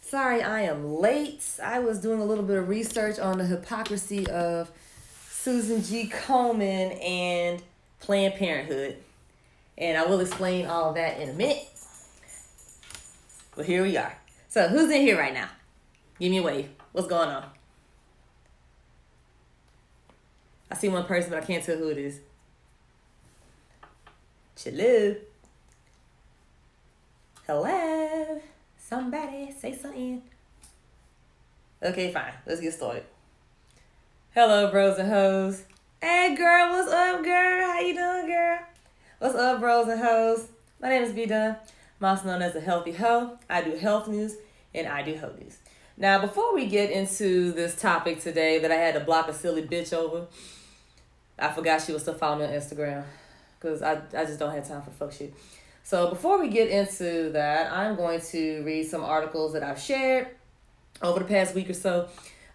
Sorry, I am late. I was doing a little bit of research on the hypocrisy of Susan G. Komen and Planned Parenthood. And I will explain all of that in a minute. But here we are. So, who's in here right now? Give me a wave. What's going on? I see one person, but I can't tell who it is. Hello. Hello. Somebody say something. Okay, fine. Let's get started. Hello, bros and hoes. Hey, girl. What's up, girl? How you doing, girl? What's up, bros and hoes? My name is B Dunn. I'm also known as a Healthy Hoe. I do health news and I do hoe news. Now, before we get into this topic today that I had to block a silly bitch over, I forgot she was still following me on Instagram because I just don't have time for fuck shit. So before we get into that, I'm going to read some articles that I've shared over the past week or so.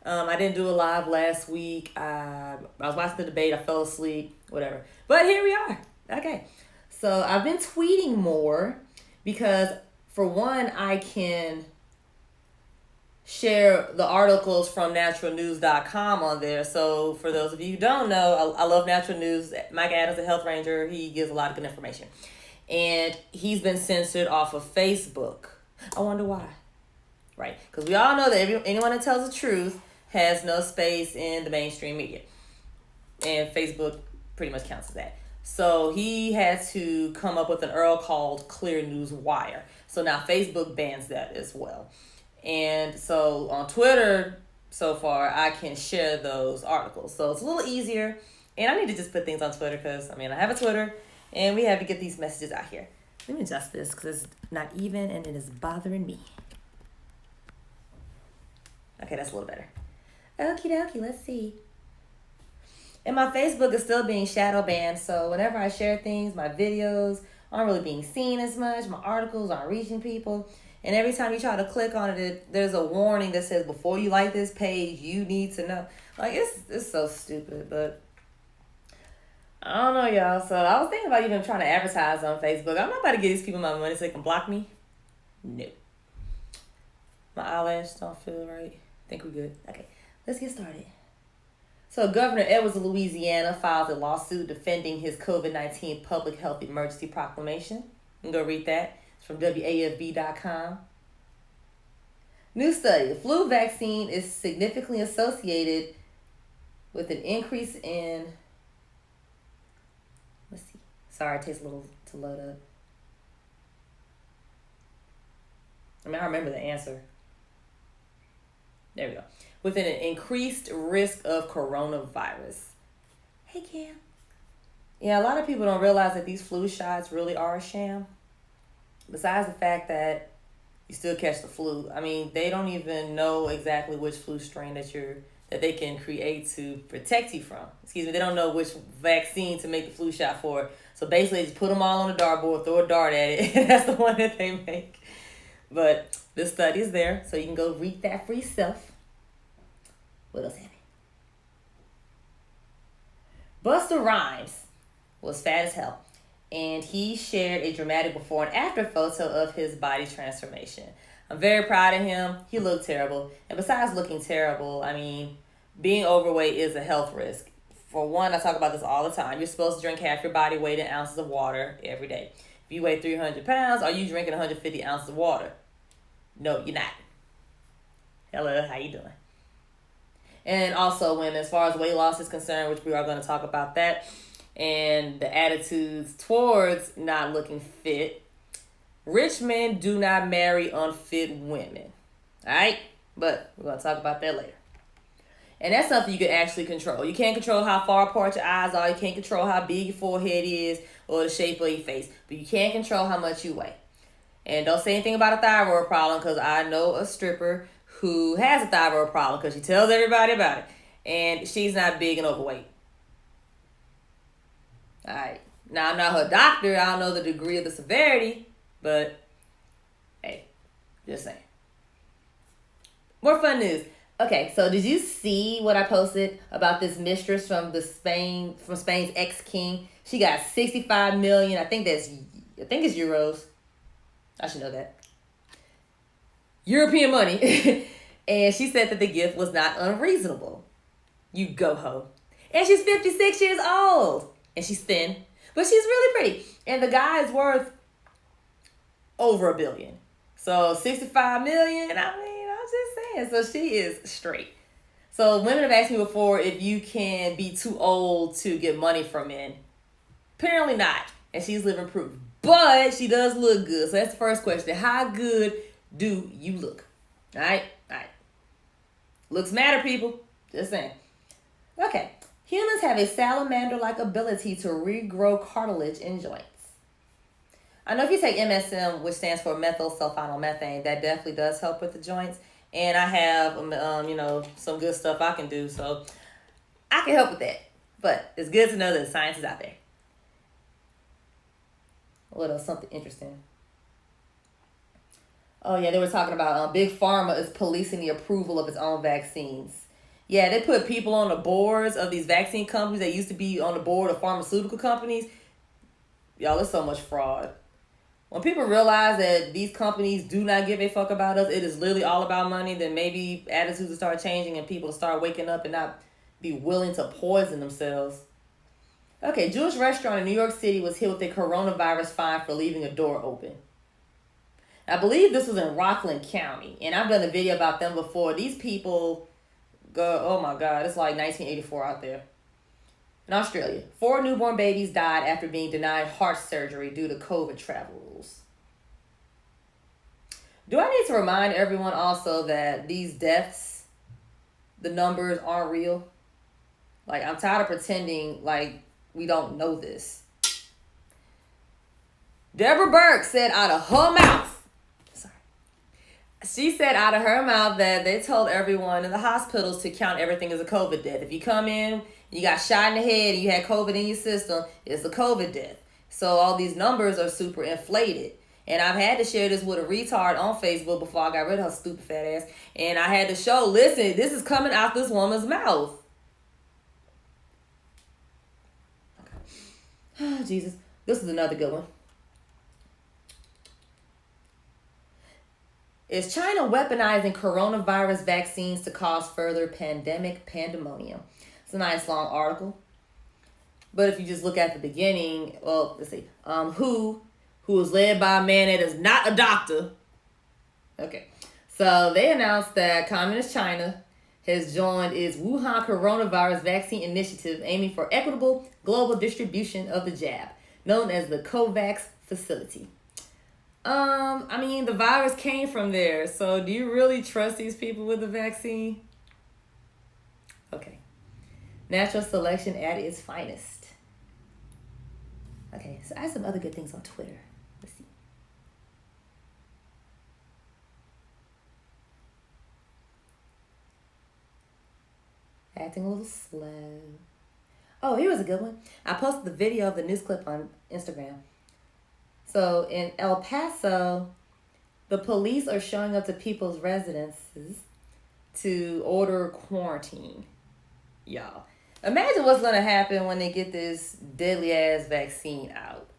I didn't do a live last week. I was watching the debate. I fell asleep, whatever. But here we are. Okay. So I've been tweeting more because, for one, I can share the articles from naturalnews.com on there. So for those of you who don't know, I love Natural News. Mike Adams, a health ranger, he gives a lot of good information. And he's been censored off of Facebook. I wonder why. Right. Because we all know that anyone that tells the truth has no space in the mainstream media. And Facebook pretty much counts as that. So he had to come up with an URL called Clear News Wire. So now Facebook bans that as well. And so on Twitter, so far, I can share those articles. So it's a little easier. And I need to just put things on Twitter because, I have a Twitter. And we have to get these messages out here. Let me adjust this because it's not even and it is bothering me. Okay, that's a little better. Okie dokie, let's see. And my Facebook is still being shadow banned. So whenever I share things, my videos aren't really being seen as much. My articles aren't reaching people. And every time you try to click on it, there's a warning that says, before you like this page, you need to know. Like, it's so stupid, but I don't know, y'all. So I was thinking about even trying to advertise on Facebook. I'm not about to give these people my money so they can block me. No. My eyelash don't feel right. I think we're good. Okay, let's get started. So Governor Edwards of Louisiana filed a lawsuit defending his COVID-19 public health emergency proclamation. You can go read that. It's from WAFB.com. New study. The flu vaccine is significantly associated with an increase in... Let's see. Sorry, it takes a little to load up. I remember the answer. There we go. With an increased risk of coronavirus. Hey, Cam. Yeah, a lot of people don't realize that these flu shots really are a sham. Besides the fact that you still catch the flu. They don't even know exactly which flu strain that they can create to protect you from. Excuse me, they don't know which vaccine to make the flu shot for. So basically, they just put them all on the dartboard, throw a dart at it, and that's the one that they make. But this study is there, so you can go read that for yourself. What else happened? Busta Rhymes was fat as hell, and he shared a dramatic before and after photo of his body transformation. I'm very proud of him. He looked terrible. And besides looking terrible, being overweight is a health risk. For one, I talk about this all the time. You're supposed to drink half your body weight in ounces of water every day. If you weigh 300 pounds, are you drinking 150 ounces of water? No, you're not. Hello, how you doing? And also, when as far as weight loss is concerned, which we are going to talk about that, and the attitudes towards not looking fit, rich men do not marry unfit women. All right? But we're going to talk about that later. And that's something you can actually control. You can't control how far apart your eyes are. You can't control how big your forehead is or the shape of your face. But you can control how much you weigh. And don't say anything about a thyroid problem because I know a stripper who has a thyroid problem because she tells everybody about it. And she's not big and overweight. All right. Now, I'm not her doctor. I don't know the degree of the severity. But, hey, just saying. More fun news. Okay, so did you see what I posted about this mistress from Spain's ex-king? She got 65 million. I think it's euros. I should know that. European money. And she said that the gift was not unreasonable. You go, ho. And she's 56 years old. And she's thin. But she's really pretty. And the guy is worth over $1 billion. So 65 million, I mean, I'm just saying. So she is straight. So women have asked me before if you can be too old to get money from men. Apparently not. And she's living proof. But she does look good. So that's the first question. How good do you look? All right? Looks matter, people. Just saying. Okay. Humans have a salamander-like ability to regrow cartilage in joints. I know if you take MSM, which stands for methylsulfonylmethane, that definitely does help with the joints. And I have, some good stuff I can do. So I can help with that. But it's good to know that science is out there. What else? Something interesting. Oh, yeah, they were talking about Big Pharma is policing the approval of its own vaccines. Yeah, they put people on the boards of these vaccine companies that used to be on the board of pharmaceutical companies. Y'all, there's so much fraud. When people realize that these companies do not give a fuck about us, it is literally all about money, then maybe attitudes will start changing and people will start waking up and not be willing to poison themselves. Okay, Jewish restaurant in New York City was hit with a coronavirus fine for leaving a door open. I believe this was in Rockland County, and I've done a video about them before. These people go, oh my God, it's like 1984 out there. In Australia, 4 newborn babies died after being denied heart surgery due to COVID travel rules. Do I need to remind everyone also that these deaths, the numbers aren't real? Like, I'm tired of pretending like we don't know this. Deborah Burke said out of her mouth, she said out of her mouth that they told everyone in the hospitals to count everything as a COVID death. If you come in, you got shot in the head, and you had COVID in your system, it's a COVID death. So all these numbers are super inflated. And I've had to share this with a retard on Facebook before I got rid of her stupid fat ass. And I had to show, listen, this is coming out this woman's mouth. Okay. Oh, Jesus. This is another good one. Is China weaponizing coronavirus vaccines to cause further pandemic pandemonium? It's a nice long article. But if you just look at the beginning, well, let's see. Who is led by a man that is not a doctor. Okay. So they announced that Communist China has joined its Wuhan coronavirus vaccine initiative aiming for equitable global distribution of the jab, known as the COVAX facility. I mean, the virus came from there, so do you really trust these people with the vaccine? Okay. Natural selection at its finest. Okay, so I have some other good things on Twitter. Let's see. Acting a little slow. Oh, here was a good one. I posted the video of the news clip on Instagram. So in El Paso, the police are showing up to people's residences to order quarantine. Y'all, imagine what's going to happen when they get this deadly ass vaccine out.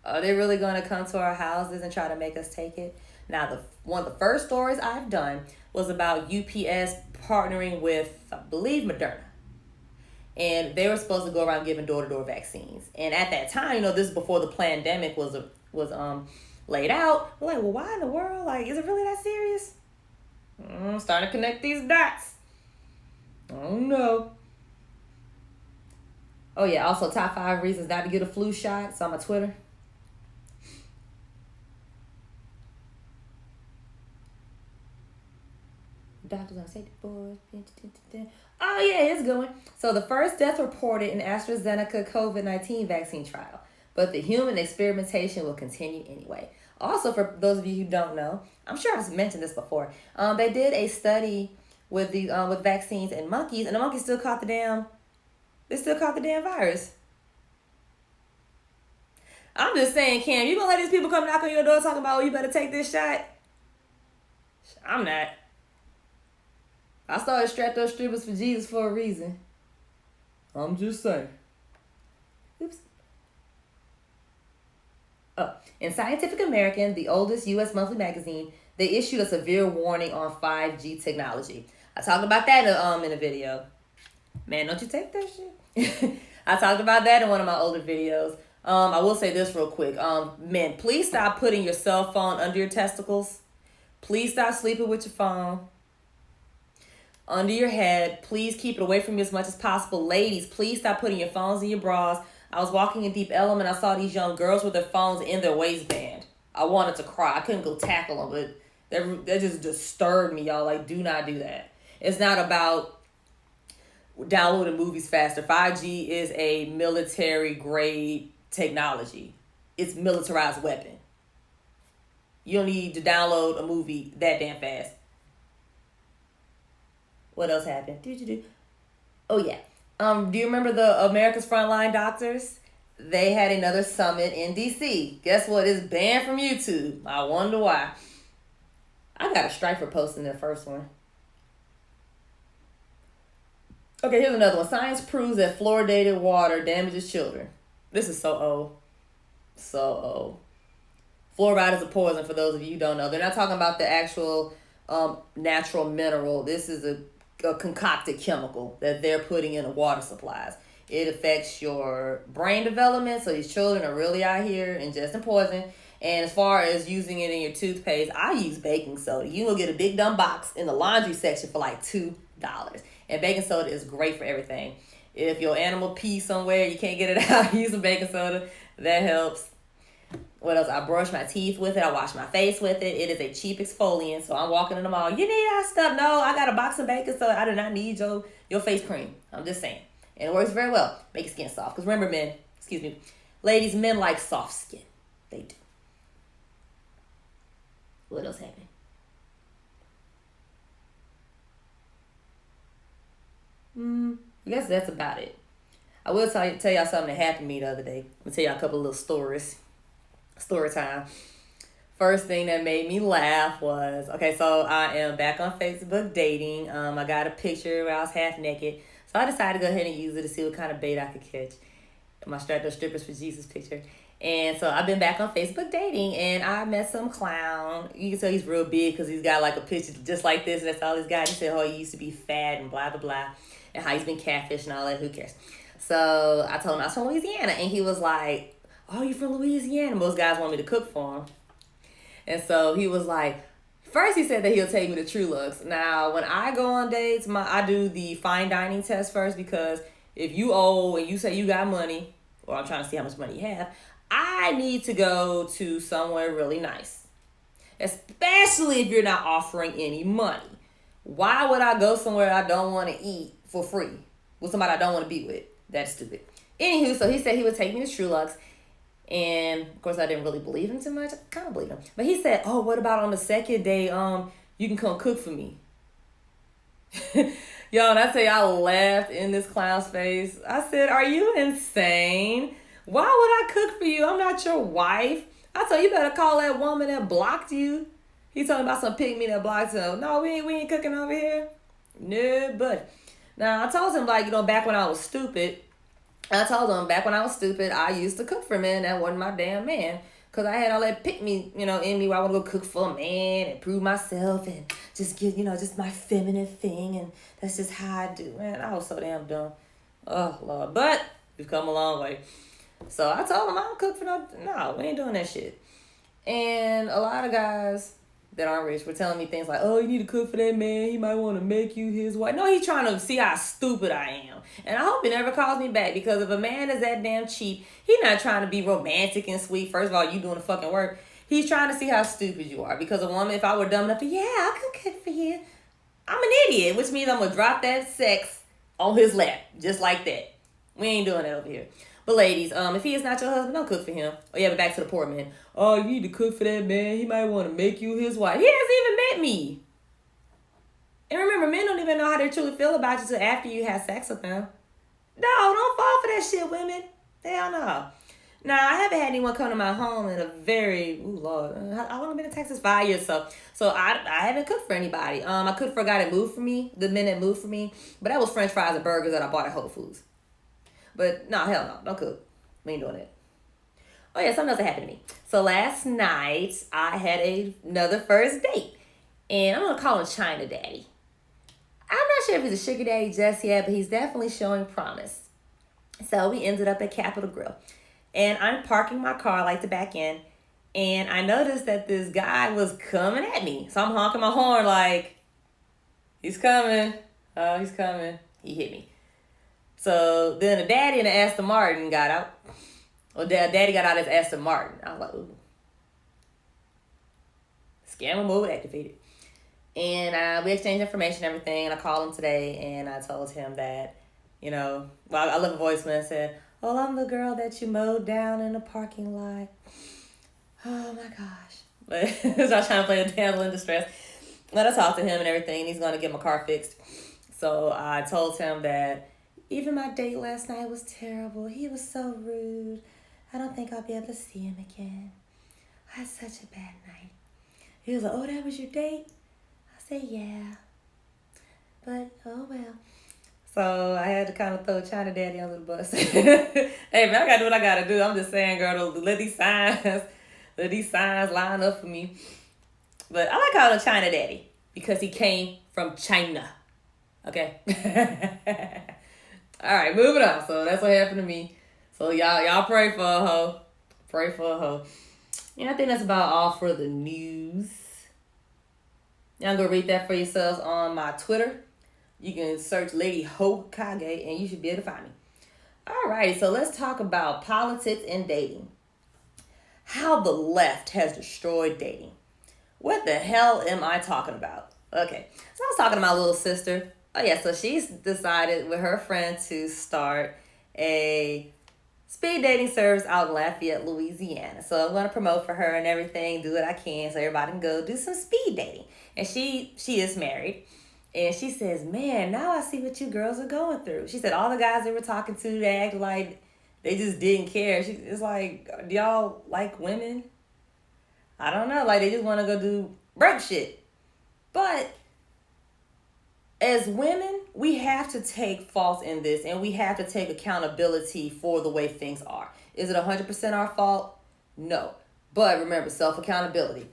Are they really going to come to our houses and try to make us take it? Now, one of the first stories I've done was about UPS partnering with, I believe, Moderna. And they were supposed to go around giving door-to-door vaccines. And at that time, this is before the pandemic was laid out. We're like, well, why in the world? Like, is it really that serious? I'm starting to connect these dots. I don't know. Oh, yeah, also top 5 reasons not to get a flu shot. It's on my Twitter. Doctors on safety board. Oh, yeah, it's going. So the first death reported in AstraZeneca COVID-19 vaccine trial. But the human experimentation will continue anyway. Also, for those of you who don't know, I'm sure I've mentioned this before. They did a study with vaccines in monkeys, and the monkeys still caught the damn virus. I'm just saying, Cam, you gonna let these people come knock on your door talking about, oh, you better take this shot? I'm not. I started Strato Strippers for Jesus for a reason. I'm just saying. Oops. In Scientific American, the oldest U.S. monthly magazine, they issued a severe warning on 5G technology. I talked about that in a video. Man, don't you take that shit? I talked about that in one of my older videos. I will say this real quick. Men, please stop putting your cell phone under your testicles. Please stop sleeping with your phone under your head. Please keep it away from you as much as possible. Ladies, please stop putting your phones in your bras. I was walking in Deep Element. I saw these young girls with their phones in their waistband. I wanted to cry. I couldn't go tackle them, but that just disturbed me, y'all. Like, do not do that. It's not about downloading movies faster. 5G is a military grade technology. It's militarized weapon. You don't need to download a movie that damn fast. What else happened? Oh yeah. Do you remember the America's Frontline Doctors? They had another summit in DC. Guess what? It's banned from YouTube. I wonder why. I got a strike for posting the first one. Okay, here's another one. Science proves that fluoridated water damages children. This is so old. So old. Fluoride is a poison for those of you who don't know. They're not talking about the actual natural mineral. This is a concocted chemical that they're putting in the water supplies. It affects your brain development, so these children are really out here ingesting poison. And as far as using it in your toothpaste, I use baking soda. You will get a big dumb box in the laundry section for like $2. And baking soda is great for everything. If your animal pees somewhere, you can't get it out, use some baking soda. That helps. What else? I brush my teeth with it. I wash my face with it. It is a cheap exfoliant. So I'm walking in the mall. You need that stuff? No, I got a box of baking soda. I do not need your face cream. I'm just saying. And it works very well. Make your skin soft. Because remember, ladies, men like soft skin. They do. What else happened? I guess that's about it. I will tell y'all something that happened to me the other day. I'm going to tell y'all a couple of little stories. Story time. First thing that made me laugh was, okay, so I am back on Facebook dating. I got a picture where I was half naked. So I decided to go ahead and use it to see what kind of bait I could catch. My Strippers for Jesus picture. And so I've been back on Facebook dating, and I met some clown. You can tell he's real big because he's got like a picture just like this, and that's all he's got. He said, oh, he used to be fat and blah, blah, blah, and how he's been catfished and all that. Who cares? So I told him I was from Louisiana, and he was like, oh, you from Louisiana? Most guys want me to cook for him. And so he was like, first he said that he'll take me to True Looks. Now, when I go on dates, I do the fine dining test first, because if you owe and you say you got money, or I'm trying to see how much money you have, I need to go to somewhere really nice. Especially if you're not offering any money. Why would I go somewhere I don't want to eat for free with somebody I don't want to be with? That's stupid. Anywho, so he said he would take me to True Lux. And of course I didn't really believe him too much. I kind of believe him. But he said, oh, what about on the second day, you can come cook for me. Yo, and I tell you, I laughed in this clown's face. I said, are you insane? Why would I cook for you? I'm not your wife. I told you, better call that woman that blocked you. He told me about some pick me that blocked him. No, we ain't cooking over here. No, but now I told him, like, back when I was stupid, I used to cook for men that wasn't my damn man. Because I had all that pick me, in me where I want to go cook for a man and prove myself and just get, just my feminine thing. And that's just how I do. Man, I was so damn dumb. Oh, Lord. But we've come a long way. So I told him I don't cook for no, we ain't doing that shit. And a lot of guys that aren't rich were telling me things like, oh, you need to cook for that man. He might want to make you his wife. No, he's trying to see how stupid I am. And I hope he never calls me back, because if a man is that damn cheap, he's not trying to be romantic and sweet. First of all, you doing the fucking work. He's trying to see how stupid you are. Because a woman, if I were dumb enough to, yeah, I can cook for you, I'm an idiot, which means I'm going to drop that sex on his lap. Just like that. We ain't doing that over here. But ladies, if he is not your husband, don't cook for him. Oh yeah, but back to the poor man. Oh, you need to cook for that man. He might want to make you his wife. He hasn't even met me. And remember, men don't even know how they truly feel about you until after you have sex with them. No, don't fall for that shit, women. Hell no. Now, I haven't had anyone come to my home in a very, Lord, I've only been in Texas 5 years, so I haven't cooked for anybody. I cooked for a guy that moved for me, the men that moved for me, but that was French fries and burgers that I bought at Whole Foods. But no, hell no, don't cook. We ain't doing that. Oh yeah, something else that happened to me. So last night I had another first date, and I'm gonna call him China Daddy. I'm not sure if he's a sugar daddy just yet, but he's definitely showing promise. So we ended up at Capitol Grill, and I'm parking my car like the back end, and I noticed that this guy was coming at me. So I'm honking my horn like, he's coming. Oh, he's coming. He hit me. So then the daddy and the Aston Martin got out. Well, daddy got out his Aston Martin. I was like, ooh. Scammer mode activated. And we exchanged information and everything. And I called him today and I told him that, well, I left a voicemail and said, oh, I'm the girl that you mowed down in the parking lot. Oh my gosh. But so I was trying to play the damsel in distress. But I talked to him and everything. And he's going to get my car fixed. So I told him that even my date last night was terrible. He was so rude. I don't think I'll be able to see him again. I had such a bad night. He was like, oh, that was your date? I said, yeah. But, oh, well. So I had to kind of throw China Daddy under the bus. Hey, man, I got to do what I got to do. I'm just saying, girl, let these signs line up for me. But I like calling him China Daddy because he came from China. Okay? All right, moving on. So that's what happened to me. So y'all pray for a hoe. Pray for a hoe. And I think that's about all for the news. Y'all go read that for yourselves on my Twitter. You can search Lady Hokage and you should be able to find me. Alrighty, so let's talk about politics and dating. How the left has destroyed dating. What the hell am I talking about? Okay, so I was talking to my little sister. Oh yeah, so she's decided with her friend to start a speed dating service out in Lafayette, Louisiana. So I'm going to promote for her and everything, do what I can so everybody can go do some speed dating. And she is married. And she says, man, now I see what you girls are going through. She said all the guys they were talking to, they acted like they just didn't care. It's like, do y'all like women? I don't know. Like they just want to go do broke shit. But as women, we have to take fault in this and we have to take accountability for the way things are. Is it 100% our fault? No. But remember, self-accountability.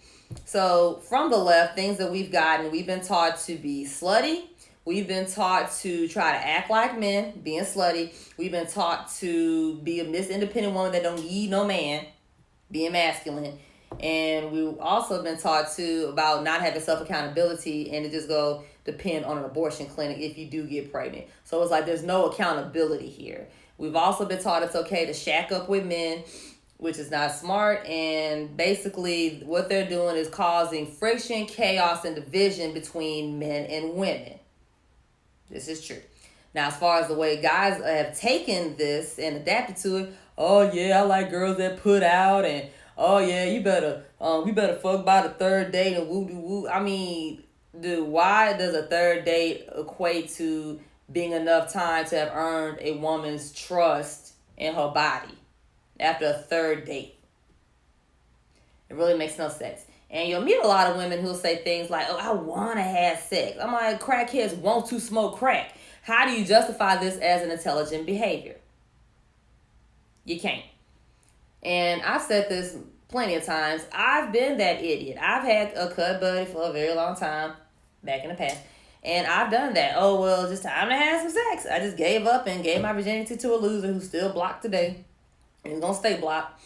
So from the left, things that we've gotten, we've been taught to be slutty. We've been taught to try to act like men, being slutty. We've been taught to be a Miss Independent woman that don't need no man, being masculine. And we've also been taught to about not having self-accountability and to just go depend on an abortion clinic if you do get pregnant. So it's like there's no accountability here. We've also been taught it's okay to shack up with men, which is not smart. And basically what they're doing is causing friction, chaos, and division between men and women. This is true. Now, as far as the way guys have taken this and adapted to it, oh yeah, I like girls that put out, and oh yeah, you better fuck by the third date and woo doo woo. I mean, dude, why does a third date equate to being enough time to have earned a woman's trust in her body after a third date? It really makes no sense. And you'll meet a lot of women who'll say things like, oh, I want to have sex. I'm like, crackheads want to smoke crack. How do you justify this as an intelligent behavior? You can't. And I've said this plenty of times. I've been that idiot. I've had a cut buddy for a very long time back in the past. And I've done that. Oh, well, it's just time to have some sex. I just gave up and gave my virginity to a loser who's still blocked today. And he's going to stay blocked.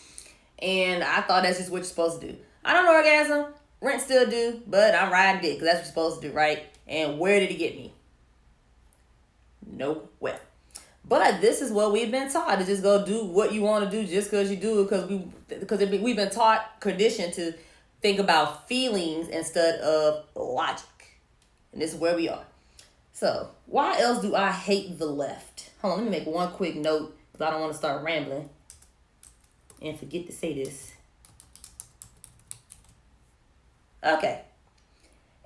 And I thought that's just what you're supposed to do. I don't orgasm. Rent still do. But I'm riding dick because that's what you're supposed to do, right? And where did it get me? Nowhere. But this is what we've been taught, to just go do what you want to do just because you do it, because we've been taught, conditioned to think about feelings instead of logic. And this is where we are. So why else do I hate the left? Hold on, let me make one quick note because I don't want to start rambling and forget to say this. Okay.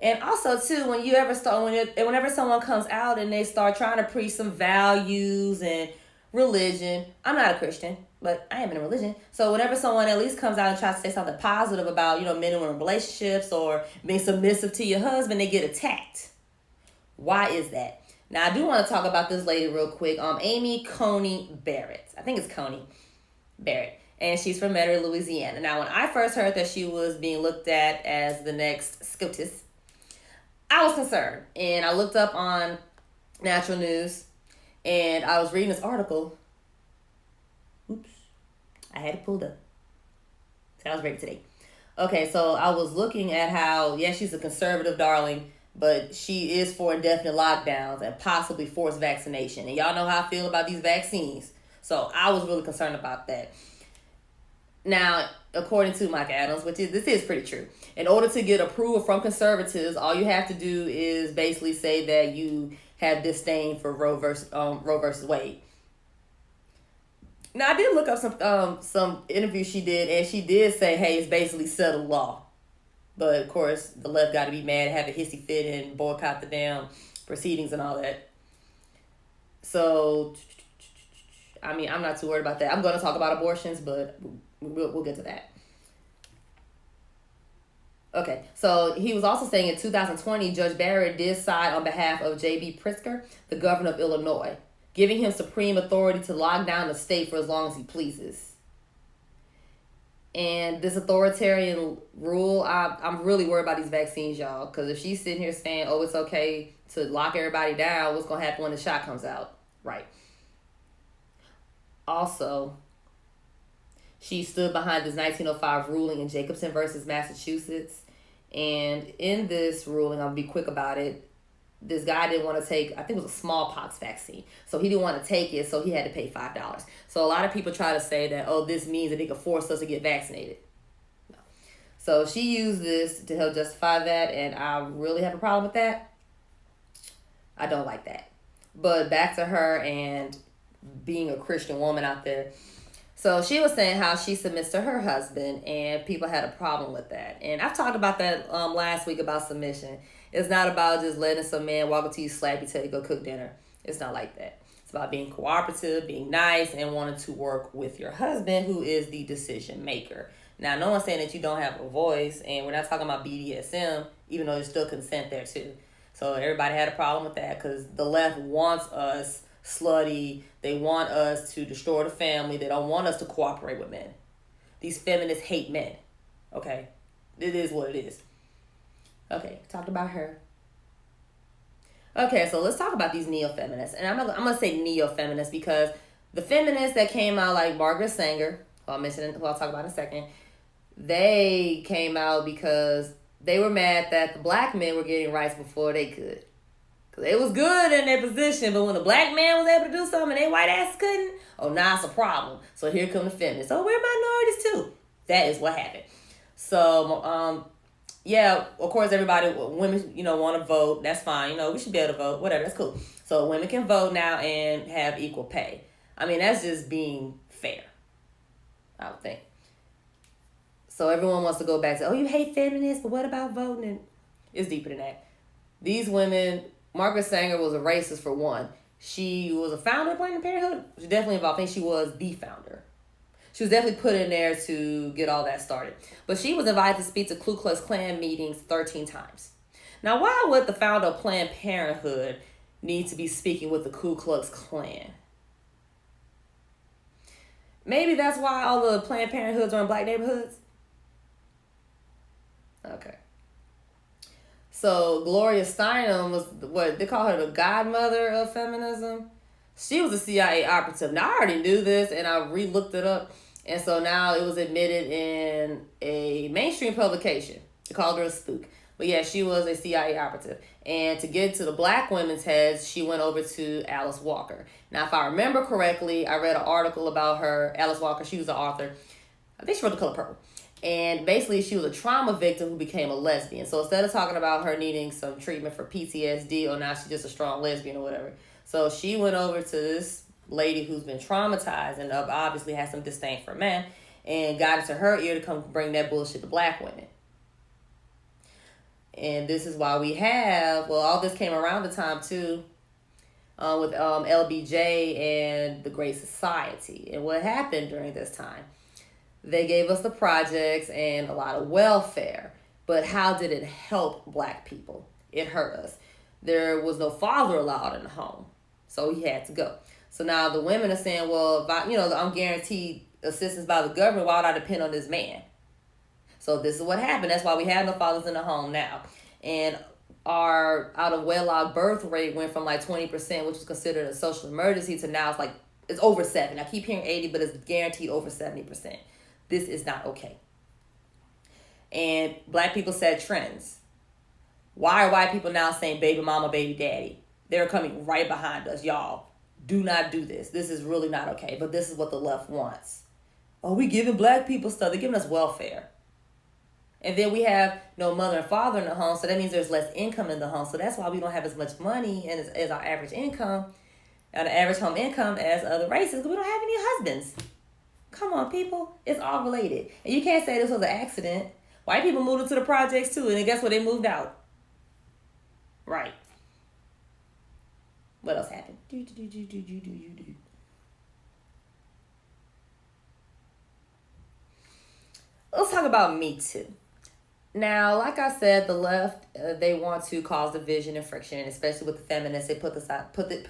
And also, too, whenever someone comes out and they start trying to preach some values and religion, I'm not a Christian, but I am in a religion. So whenever someone at least comes out and tries to say something positive about, men and women relationships or being submissive to your husband, they get attacked. Why is that? Now, I do want to talk about this lady real quick. Amy Coney Barrett. I think it's Coney Barrett. and she's from Metairie, Louisiana. Now, when I first heard that she was being looked at as the next SCOTUS, I was concerned, and I looked up on Natural News, and I was reading this article. Oops, I had it pulled up. So I was ready today. Okay, so I was looking at how, she's a conservative darling, but she is for indefinite lockdowns and possibly forced vaccination. And y'all know how I feel about these vaccines. So I was really concerned about that. Now, according to Mike Adams, this is pretty true. In order to get approval from conservatives, all you have to do is basically say that you have disdain for Roe versus Wade. Now, I did look up some interviews she did, and she did say, hey, it's basically settled law. But, of course, the left got to be mad, have a hissy fit, and boycott the damn proceedings and all that. So, I mean, I'm not too worried about that. I'm going to talk about abortions, but we'll get to that. Okay, so he was also saying in 2020, Judge Barrett did side on behalf of J.B. Pritzker, the governor of Illinois, giving him supreme authority to lock down the state for as long as he pleases. And this authoritarian rule, I'm really worried about these vaccines, y'all. Because if she's sitting here saying, oh, it's okay to lock everybody down, what's going to happen when the shot comes out? Right. Also, she stood behind this 1905 ruling in Jacobson versus Massachusetts. And in this ruling, I'll be quick about it, this guy didn't want to take, I think it was a smallpox vaccine. So he didn't want to take it, so he had to pay $5. So a lot of people try to say that, oh, this means that they could force us to get vaccinated. No. So she used this to help justify that, and I really have a problem with that. I don't like that. But back to her and being a Christian woman out there. So she was saying how she submits to her husband, and people had a problem with that. And I've talked about that last week about submission. It's not about just letting some man walk up to you, slap you, tell you go cook dinner. It's not like that. It's about being cooperative, being nice, and wanting to work with your husband, who is the decision maker. Now, no one's saying that you don't have a voice, and we're not talking about BDSM, even though there's still consent there too. So everybody had a problem with that because the left wants us slutty. They want us to destroy the family. They don't want us to cooperate with men. These feminists hate men. Okay? It is what it is. Okay, talked about her. Okay, so let's talk about these neo-feminists. And I'm gonna say neo-feminists because the feminists that came out, like Margaret Sanger, who I'll talk about in a second, they came out because they were mad that the black men were getting rights before they could. Because they was good in their position, but when the black man was able to do something and they white ass couldn't, oh, now it's a problem. So here come the feminists. Oh, we're minorities too. That is what happened. So, yeah, of course, everybody, women, want to vote. That's fine. We should be able to vote. Whatever, that's cool. So women can vote now and have equal pay. I mean, that's just being fair, I would think. So everyone wants to go back to, oh, you hate feminists, but what about voting? And it's deeper than that. These women, Margaret Sanger was a racist for one. She was a founder of Planned Parenthood. She definitely involved. I think she was the founder. She was definitely put in there to get all that started. But she was invited to speak to Ku Klux Klan meetings 13 times. Now, why would the founder of Planned Parenthood need to be speaking with the Ku Klux Klan? Maybe that's why all the Planned Parenthoods are in black neighborhoods? Okay. So Gloria Steinem was, what they call her, the godmother of feminism. She was a CIA operative. Now, I already knew this, and I re-looked it up. And so now it was admitted in a mainstream publication. They called her a spook. But yeah, she was a CIA operative. And to get to the black women's heads, she went over to Alice Walker. Now, if I remember correctly, I read an article about her. Alice Walker, she was an author. I think she wrote The Color Purple. And basically, she was a trauma victim who became a lesbian. So instead of talking about her needing some treatment for PTSD, or now she's just a strong lesbian or whatever. So she went over to this lady who's been traumatized and obviously has some disdain for men and got into her ear to come bring that bullshit to black women. And this is why we have, all this came around the time too, with LBJ and the Great Society. And what happened during this time? They gave us the projects and a lot of welfare. But how did it help black people? It hurt us. There was no father allowed in the home. So he had to go. So now the women are saying, well, I'm guaranteed assistance by the government, why would I depend on this man? So this is what happened. That's why we have no fathers in the home now. And our out of wedlock birth rate went from like 20%, which was considered a social emergency, to now it's over 7. I keep hearing 80, but it's guaranteed over 70%. This is not okay. And black people set trends. Why are white people now saying baby mama, baby daddy? They're coming right behind us. Y'all, do not do this. This is really not okay. But this is what the left wants. Oh, we giving black people stuff. They're giving us welfare. And then we have no mother and father in the home, so that means there's less income in the home. So that's why we don't have as much money and as our average income, and the average home income as other races, because we don't have any husbands. Come on, people. It's all related. And you can't say this was an accident. White people moved into the projects too, and then guess what? They moved out. Right. What else happened? Let's talk about Me Too. Now, like I said, the left, they want to cause division and friction, especially with the feminists. They put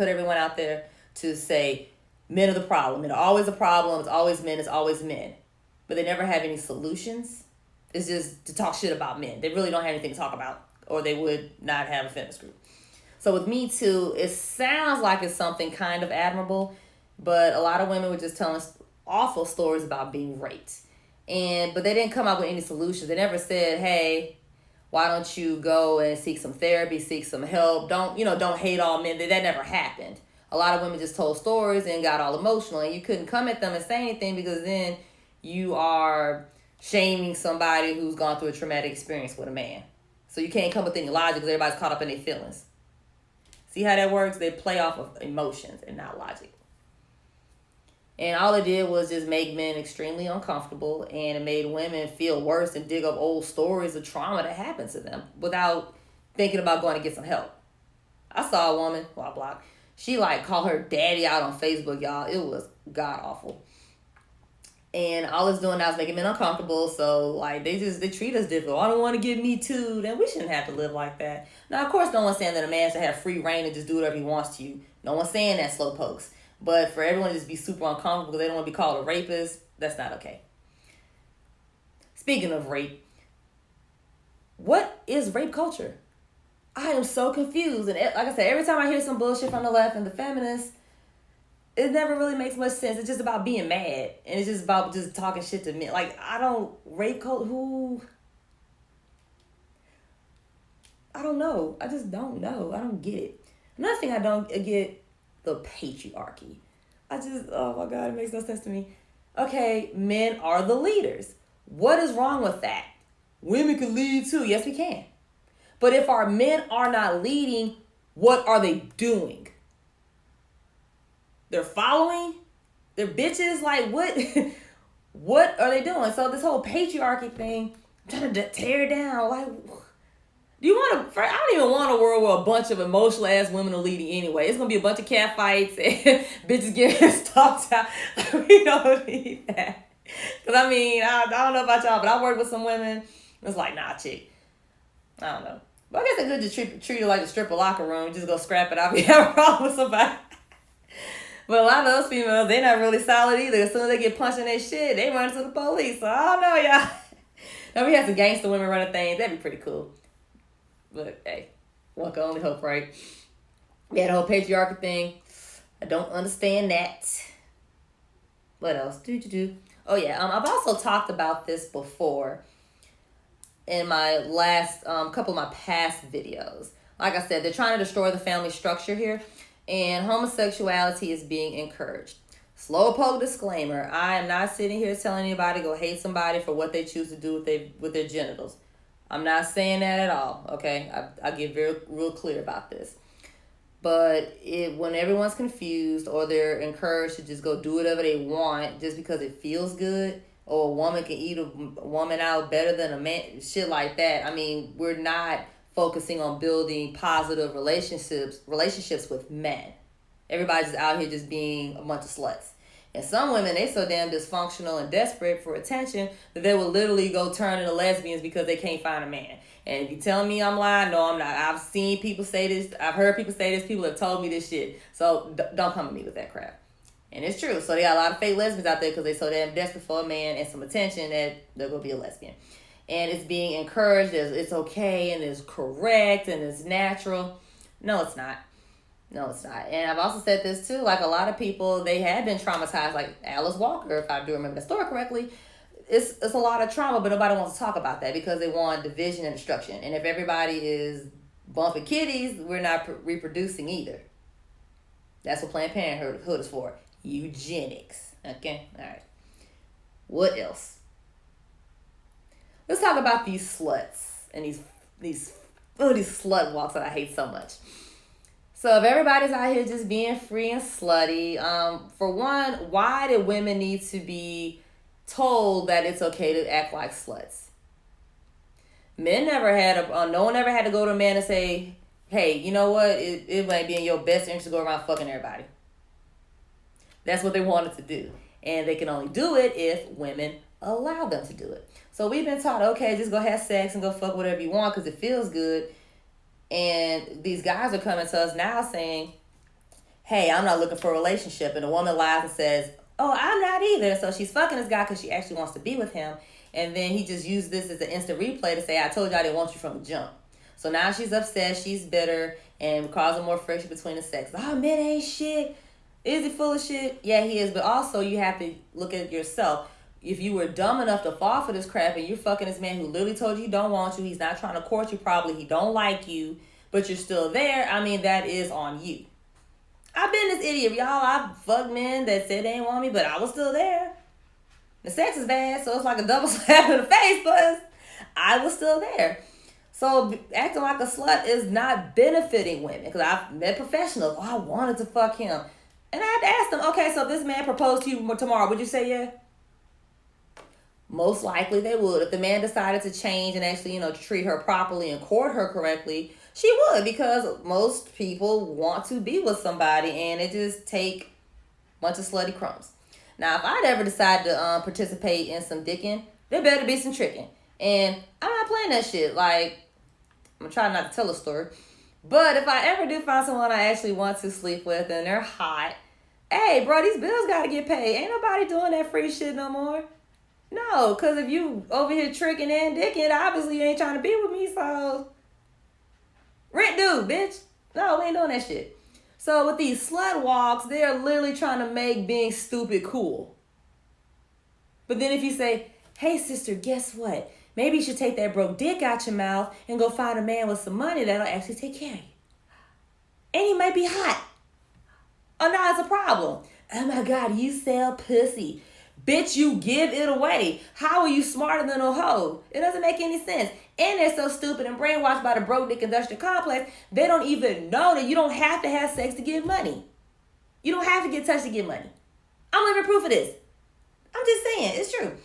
everyone out there to say men are the problem. It's always a problem. It's always men. It's always men. But they never have any solutions. It's just to talk shit about men. They really don't have anything to talk about, or they would not have a feminist group. So with Me Too, it sounds like it's something kind of admirable, but a lot of women were just telling awful stories about being raped. But they didn't come up with any solutions. They never said, hey, why don't you go and seek some therapy, seek some help? Don't hate all men. That never happened. A lot of women just told stories and got all emotional, and you couldn't come at them and say anything, because then you are shaming somebody who's gone through a traumatic experience with a man. So you can't come with any logic because everybody's caught up in their feelings. See how that works? They play off of emotions and not logic. And all it did was just make men extremely uncomfortable, and it made women feel worse and dig up old stories of trauma that happened to them without thinking about going to get some help. I saw a woman who I blocked. She called her daddy out on Facebook, y'all. It was god awful. And all it's doing now is making men uncomfortable. So they treat us different. Oh, I don't want to get Me Too. Then we shouldn't have to live like that. Now, of course, no one's saying that a man should have free reign and just do whatever he wants to you. No one's saying that, slow pokes. But for everyone to just be super uncomfortable because they don't want to be called a rapist, that's not okay. Speaking of rape, what is rape culture? I am so confused. And like I said, every time I hear some bullshit from the left and the feminists, it never really makes much sense. It's just about being mad. And it's just about just talking shit to men. Rape culture, who? I don't know. I just don't know. I don't get it. Another thing I don't get, the patriarchy. Oh my God, it makes no sense to me. Okay, men are the leaders. What is wrong with that? Women can lead too. Yes, we can. But if our men are not leading, what are they doing? They're following? They're bitches? What? What are they doing? So this whole patriarchy thing, I'm trying to tear it down. Do you want to? I don't even want a world where a bunch of emotional ass women are leading anyway. It's gonna be a bunch of cat fights and bitches getting stalked out. We don't need that. Cause I don't know about y'all, but I work with some women. It's nah, chick. I don't know. But I guess I could just treat it like a stripper locker room. Just go scrap it out if you have a problem with somebody. But a lot of those females, they're not really solid either. As soon as they get punched in their shit, they run to the police. So I don't know, y'all. Now we have some gangster women running things. That'd be pretty cool. But hey, one can only hope, right? We had the whole patriarchy thing. I don't understand that. What else? Oh yeah, I've also talked about this before in my last couple of my past videos. Like I said, they're trying to destroy the family structure here, and homosexuality is being encouraged. Slowpoke disclaimer: I am not sitting here telling anybody to go hate somebody for what they choose to do with their genitals. I'm not saying that at all, okay? I get real clear about this. But when everyone's confused or they're encouraged to just go do whatever they want just because it feels good, or a woman can eat a woman out better than a man, shit like that. We're not focusing on building positive relationships with men. Everybody's out here just being a bunch of sluts. And some women, they so damn dysfunctional and desperate for attention that they will literally go turn into lesbians because they can't find a man. And if you tell me I'm lying, no, I'm not. I've seen people say this. I've heard people say this. People have told me this shit. So don't come at me with that crap. And it's true. So they got a lot of fake lesbians out there because they so damn desperate for a man and some attention that they're going to be a lesbian. And it's being encouraged as it's okay and it's correct and it's natural. No, it's not. No, it's not. And I've also said this too, like a lot of people, they have been traumatized, like Alice Walker, if I do remember the story correctly. It's a lot of trauma, but nobody wants to talk about that because they want division and destruction. And if everybody is bumping kitties, we're not reproducing either. That's what Planned Parenthood is for. Eugenics. Okay? All right. What else? Let's talk about these sluts and these slut walks that I hate so much. So if everybody's out here just being free and slutty, for one, why do women need to be told that it's okay to act like sluts? Men never had no one ever had to go to a man and say, hey, you know what? It might be in your best interest to go around fucking everybody. That's what they wanted to do. And they can only do it if women allow them to do it. So we've been taught, okay, just go have sex and go fuck whatever you want because it feels good. And these guys are coming to us now saying, hey, I'm not looking for a relationship. And the woman lies and says, oh, I'm not either. So she's fucking this guy because she actually wants to be with him. And then he just used this as an instant replay to say, I told you I didn't want you from the jump. So now she's upset, she's bitter, and causing more friction between the sexes. Oh, men ain't shit. Is he full of shit? Yeah, he is. But also you have to look at yourself. If you were dumb enough to fall for this crap and you're fucking this man who literally told you he don't want you, he's not trying to court you probably, he don't like you, but you're still there, I mean, that is on you. I've been this idiot, y'all. I've fucked men that said they didn't want me, but I was still there. The sex is bad, so it's like a double slap in the face, but I was still there. So acting like a slut is not benefiting women, because I've met professionals. Oh, I wanted to fuck him. And I had to ask them, okay, so if this man proposed to you tomorrow, would you say yeah? Most likely they would. If the man decided to change and actually, treat her properly and court her correctly, she would, because most people want to be with somebody and it just take a bunch of slutty crumbs. Now, if I'd ever decide to participate in some dicking, there better be some tricking. And I'm not playing that shit. Like, I'm trying not to tell a story. But if I ever do find someone I actually want to sleep with and they're hot, hey, bro, these bills got to get paid. Ain't nobody doing that free shit no more. No, because if you over here tricking and dicking, obviously you ain't trying to be with me, so rent due, bitch. No, we ain't doing that shit. So with these slut walks, they're literally trying to make being stupid cool. But then if you say, hey, sister, guess what? Maybe you should take that broke dick out your mouth and go find a man with some money that'll actually take care of you. And he might be hot. Oh, no, it's a problem. Oh, my God, you sell pussy. Bitch, you give it away. How are you smarter than a hoe? It doesn't make any sense. And they're so stupid and brainwashed by the broke dick industrial complex, they don't even know that you don't have to have sex to get money. You don't have to get touched to get money. I'm living proof of this. I'm just saying, it's true.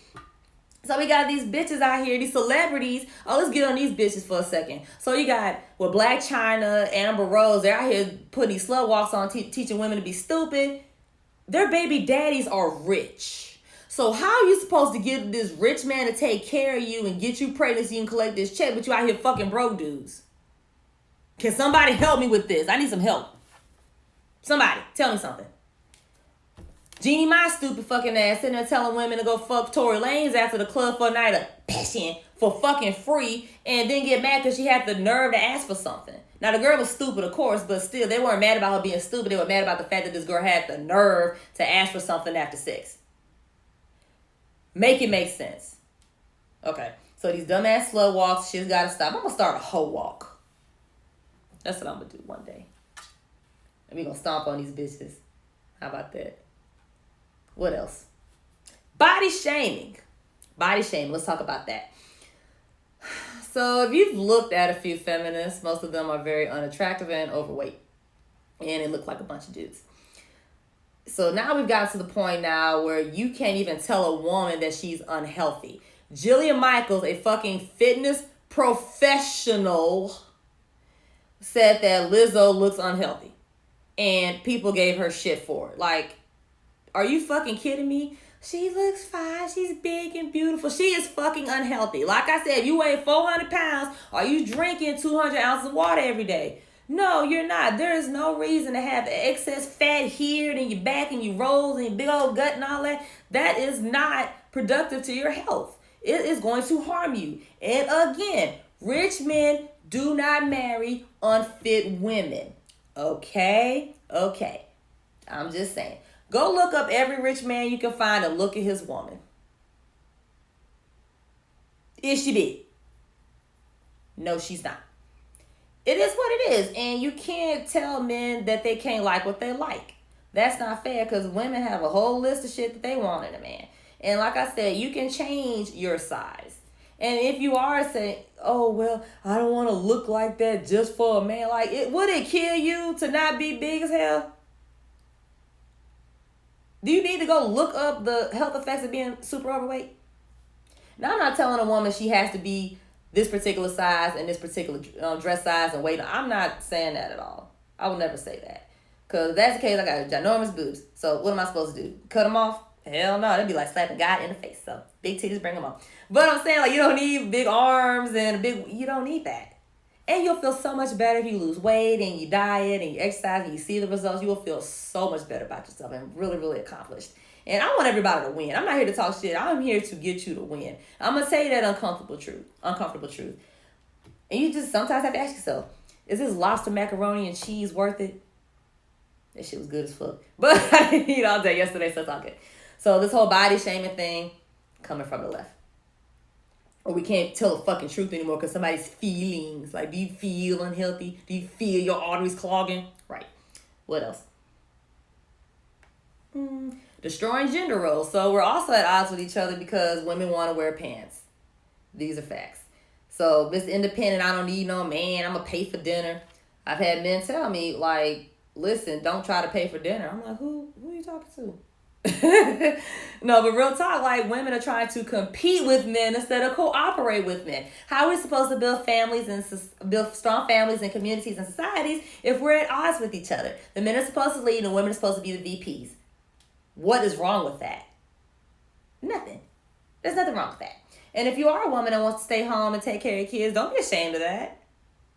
So we got these bitches out here, these celebrities. Oh, let's get on these bitches for a second. So you got Black China, Amber Rose. They're out here putting these slut walks on, teaching women to be stupid. Their baby daddies are rich. So how are you supposed to get this rich man to take care of you and get you pregnant so you can collect this check, but you out here fucking broke dudes? Can somebody help me with this? I need some help. Somebody, tell me something. Jeannie, my stupid fucking ass, sitting there telling women to go fuck Tory Lanez after the club for a night of passion for fucking free, and then get mad because she had the nerve to ask for something. Now, the girl was stupid, of course, but still, they weren't mad about her being stupid. They were mad about the fact that this girl had the nerve to ask for something after sex. Make it make sense. Okay, so these dumbass slut walks, shit's gotta stop. I'm gonna start a hoe walk. That's what I'm gonna do one day. And we gonna stomp on these bitches. How about that? What else? Body shaming. Body shaming. Let's talk about that. So if you've looked at a few feminists, most of them are very unattractive and overweight. And it look like a bunch of dudes. So now we've gotten to the point now where you can't even tell a woman that she's unhealthy. Jillian Michaels, a fucking fitness professional, said that Lizzo looks unhealthy. And people gave her shit for it. Like, are you fucking kidding me? She looks fine. She's big and beautiful. She is fucking unhealthy. Like I said, you weigh 400 pounds. Are you drinking 200 ounces of water every day? No, you're not. There is no reason to have excess fat here and in your back and your rolls and your big old gut and all that. That is not productive to your health. It is going to harm you. And again, rich men do not marry unfit women. Okay? Okay. I'm just saying. Go look up every rich man you can find and look at his woman. Is she big? No, she's not. It is what it is. And you can't tell men that they can't like what they like. That's not fair, because women have a whole list of shit that they want in a man. And like I said, you can change your size. And if you are saying, oh, well, I don't want to look like that just for a man, like, would it kill you to not be big as hell? Do you need to go look up the health effects of being super overweight? Now, I'm not telling a woman she has to be this particular size and this particular dress size and weight. I'm not saying that at all. I will never say that. Because if that's the case, I got ginormous boobs. So what am I supposed to do? Cut them off? Hell no. That'd be like slapping God in the face. So big titties, bring them on. But I'm saying, like, you don't need big arms and you don't need that. And you'll feel so much better if you lose weight and you diet and you exercise and you see the results. You will feel so much better about yourself and really, really accomplished. And I want everybody to win. I'm not here to talk shit. I'm here to get you to win. I'm going to tell you that uncomfortable truth. And you just sometimes have to ask yourself, is this lobster macaroni and cheese worth it? That shit was good as fuck. But I didn't eat all day yesterday, so it's all good. So this whole body shaming thing, coming from the left. Or we can't tell the fucking truth anymore because somebody's feelings. Like, do you feel unhealthy? Do you feel your arteries clogging? Right. What else? Destroying gender roles. So we're also at odds with each other because women want to wear pants. These are facts. So, Mr. Independent, I don't need no man. I'm going to pay for dinner. I've had men tell me, like, listen, don't try to pay for dinner. I'm like, who are you talking to? No, but real talk, like, women are trying to compete with men instead of cooperate with men. How are we supposed to build families and build strong families and communities and societies if we're at odds with each other? The men are supposed to lead and the women are supposed to be the VPs. What is wrong with that? Nothing. There's nothing wrong with that. And if you are a woman that wants to stay home and take care of your kids, don't be ashamed of that.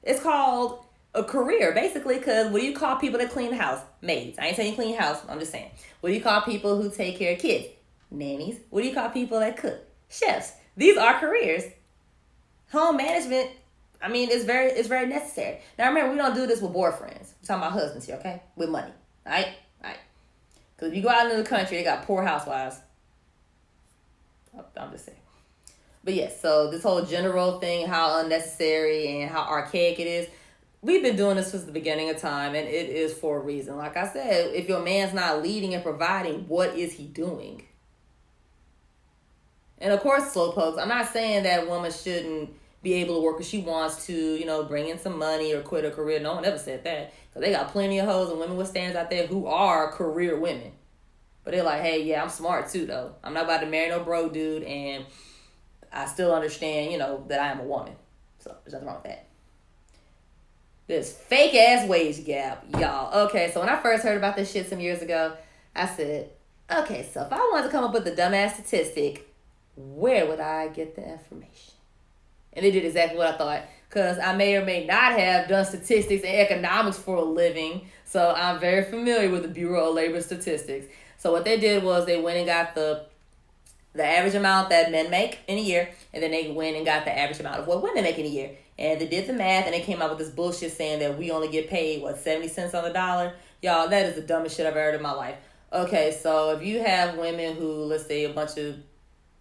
It's called a career, basically, because what do you call people that clean the house? Maids. I ain't saying clean house. I'm just saying. What do you call people who take care of kids? Nannies. What do you call people that cook? Chefs. These are careers. Home management, I mean, it's very necessary. Now, remember, we don't do this with boyfriends. We're talking about husbands here, okay? With money. All right? Because if you go out into the country, they got poor housewives. I'm just saying. But yes, so this whole gender role thing, how unnecessary and how archaic it is, we've been doing this since the beginning of time, and it is for a reason. Like I said, if your man's not leading and providing, what is he doing? And of course, slowpokes, I'm not saying that woman shouldn't be able to work if she wants to, bring in some money or quit her career. No one ever said that. Because they got plenty of hoes and women with standards out there who are career women. But they're like, hey, yeah, I'm smart too, though. I'm not about to marry no bro dude, and I still understand, that I am a woman. So there's nothing wrong with that. This fake ass wage gap, y'all. Okay, so when I first heard about this shit some years ago, I said, okay, so if I wanted to come up with a dumbass statistic, where would I get the information? And they did exactly what I thought, because I may or may not have done statistics and economics for a living, so I'm very familiar with the Bureau of Labor Statistics. So what they did was they went and got the average amount that men make in a year, and then they went and got the average amount of what women make in a year. And they did the math, and they came out with this bullshit saying that we only get paid, 70 cents on the dollar? Y'all, that is the dumbest shit I've ever heard in my life. Okay, so if you have women who, let's say a bunch of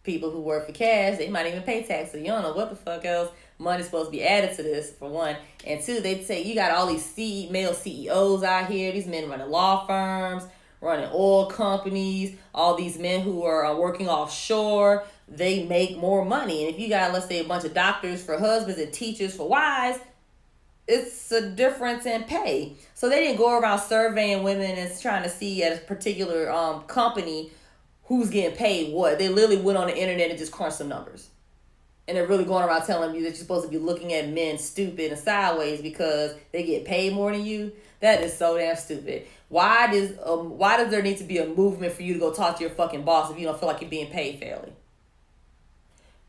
people who work for cash, they might even pay taxes. You don't know what the fuck else money's supposed to be added to this, for one. And two, they say you got all these male CEOs out here, these men running law firms, running oil companies, all these men who are working offshore, they make more money. And if you got, let's say, a bunch of doctors for husbands and teachers for wives, it's a difference in pay. So they didn't go around surveying women and trying to see at a particular company who's getting paid what. They literally went on the internet and just crunched some numbers. And they're really going around telling you that you're supposed to be looking at men stupid and sideways because they get paid more than you. That is so damn stupid. Why does there need to be a movement for you to go talk to your fucking boss if you don't feel like you're being paid fairly?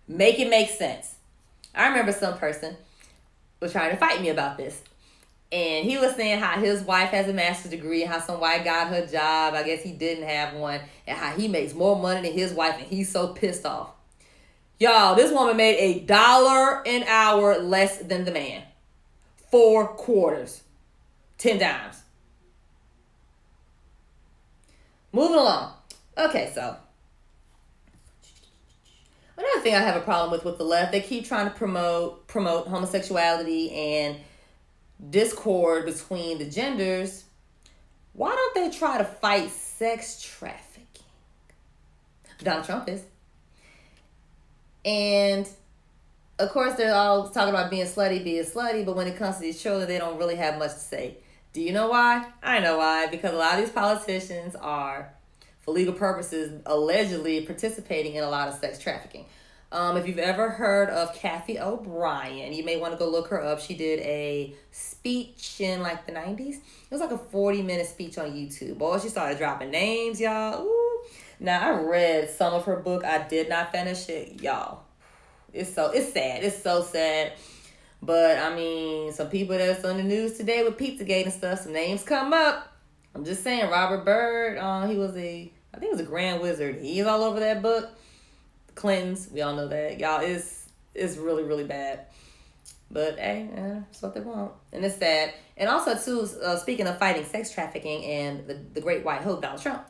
Make it make sense. I remember some person was trying to fight me about this. And he was saying how his wife has a master's degree, how some white got her job. I guess he didn't have one. And how he makes more money than his wife, and he's so pissed off. Y'all, this woman made $1 an hour less than the man. 4 quarters. 10 dimes. Moving along. Okay, so another thing I have a problem with the left, they keep trying to promote homosexuality and discord between the genders. Why don't they try to fight sex trafficking? Donald Trump is. And of course they're all talking about being slutty, but when it comes to these children, they don't really have much to say. Do you know why? I know why. Because a lot of these politicians are, for legal purposes, allegedly participating in a lot of sex trafficking. If you've ever heard of Kathy O'Brien, you may want to go look her up. She did a speech in like the 90s. It was like a 40-minute speech on YouTube. Boy, she started dropping names, y'all. Ooh. Now, I read some of her book. I did not finish it, y'all. It's sad. It's so sad. But, I mean, some people that's on the news today with Pizzagate and stuff, some names come up. I'm just saying, Robert Byrd, I think he was a Grand Wizard. He's all over that book. Clintons, we all know that. Y'all, it's really, really bad. But, hey, that's what they want. And it's sad. And also, too, speaking of fighting sex trafficking and the great white hope, Donald Trump.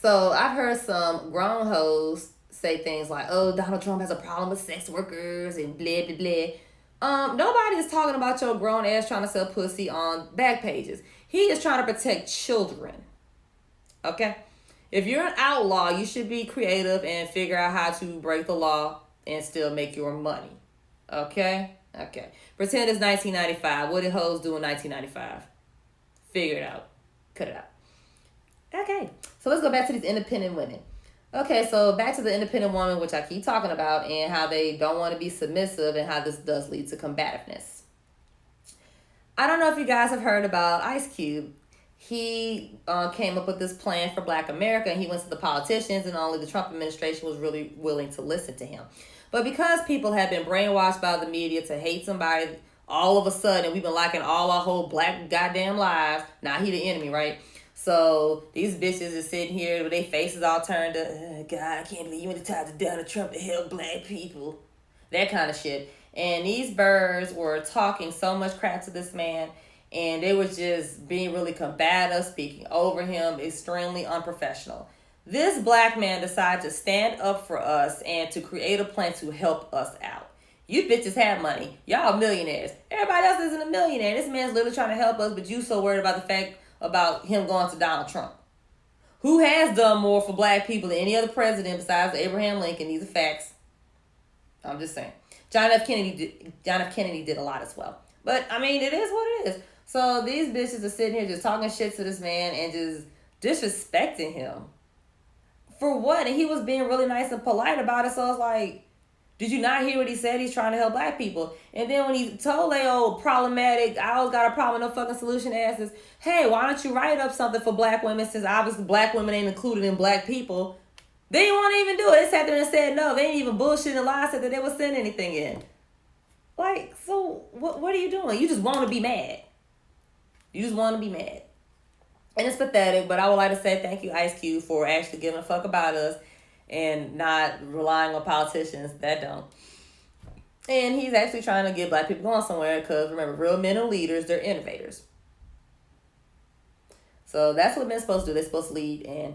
So, I've heard some grown hoes say things like, oh, Donald Trump has a problem with sex workers and blah, blah, blah. Nobody is talking about your grown ass trying to sell pussy on back pages. He is trying to protect children. Okay? If you're an outlaw, you should be creative and figure out how to break the law and still make your money. Okay? Okay. Pretend it's 1995. What did hoes do in 1995? Figure it out. Cut it out. Okay. So let's go back to these independent women. Okay, so back to the independent woman, which I keep talking about, and how they don't want to be submissive and how this does lead to combativeness. I don't know if you guys have heard about Ice Cube. He came up with this plan for Black America, and he went to the politicians, and only the Trump administration was really willing to listen to him. But because people have been brainwashed by the media to hate somebody all of a sudden, we've been liking all our whole Black goddamn lives. Now he the enemy, right? So these bitches are sitting here with their faces all turned up. Oh, God, I can't believe you went to talk to Donald Trump to help Black people. That kind of shit. And these birds were talking so much crap to this man. And they were just being really combative, speaking over him, extremely unprofessional. This Black man decided to stand up for us and to create a plan to help us out. You bitches have money. Y'all millionaires. Everybody else isn't a millionaire. This man's literally trying to help us, but you so worried about the fact about him going to Donald Trump. Who has done more for Black people than any other president besides Abraham Lincoln? These are facts. I'm just saying. John F. Kennedy did a lot as well. But, I mean, it is what it is. So these bitches are sitting here just talking shit to this man and just disrespecting him. For what? And he was being really nice and polite about it. So it's like, did you not hear what he said? He's trying to help Black people. And then when he told they old problematic, I always got a problem, no fucking solution asses, hey, why don't you write up something for Black women, since obviously Black women ain't included in Black people. They didn't want to even do it. They sat there and said no. They ain't even bullshit and lied, said that they would send anything in. Like, so what are you doing? You just want to be mad. You just want to be mad. And it's pathetic, but I would like to say thank you, Ice Cube, for actually giving a fuck about us and not relying on politicians that don't. And he's actually trying to get Black people going somewhere, because remember, real men are leaders, they're innovators. So that's what men's supposed to do. They're supposed to lead and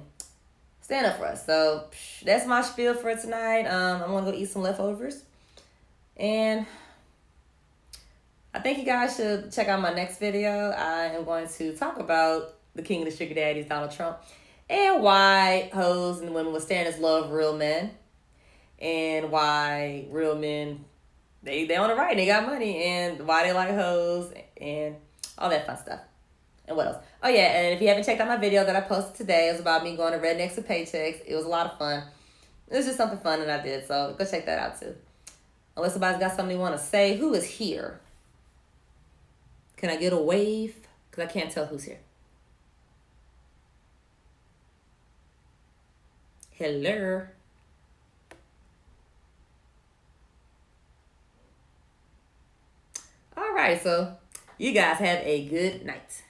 stand up for us. So that's my spiel for tonight. I'm going to go eat some leftovers. And I think you guys should check out my next video. I am going to talk about the king of the sugar daddies, Donald Trump, and why hoes and women will stand as love real men, and why real men, they on the right, they got money, and why they like hoes, and all that fun stuff. And what else? Oh yeah, and if you haven't checked out my video that I posted today, it was about me going to Rednecks to Paychecks. It was a lot of fun. It was just something fun that I did, so go check that out too. Unless somebody's got something they want to say, who is here? Can I get a wave? Because I can't tell who's here. Hello. All right, so You guys have a good night.